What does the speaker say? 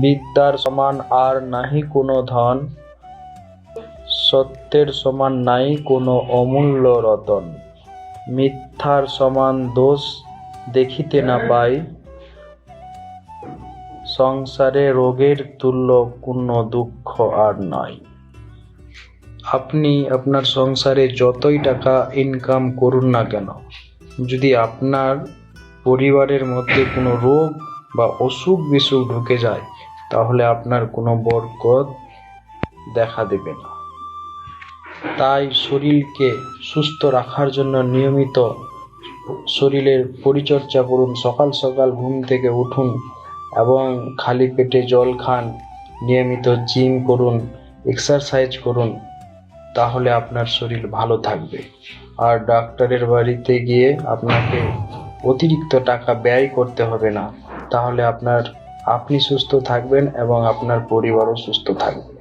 বিদ্যার সমান আর নাহি কোনো ধন, সত্যের সমান নাই কোনো অমূল্য রতন। মিথ্যার সমান দোষ দেখিতে না পাই, সংসারে রোগের তুল্য কোনো দুঃখ আর নাই। আপনি আপনার সংসারে যতই টাকা ইনকাম করুন না কেন, যদি আপনার পরিবারের মধ্যে কোনো রোগ বা অসুখ বিসুখ ঢুকে যায়, তাহলে আপনার কোনো বরকত দেখা দেবে না। তাই শরীরকে সুস্থ রাখার জন্য নিয়মিত শরীরের পরিচর্যা করুন। সকাল সকাল ঘুম থেকে উঠুন এবং খালি পেটে জল খান, নিয়মিত জিম করুন, এক্সারসাইজ করুন, তাহলে আপনার শরীর ভালো থাকবে। আর ডাক্তারের বাড়িতে গিয়ে আপনাকে অতিরিক্ত টাকা ব্যয় করতে হবে না, তাহলে আপনি সুস্থ থাকবেন এবং আপনার পরিবারও সুস্থ থাকবে।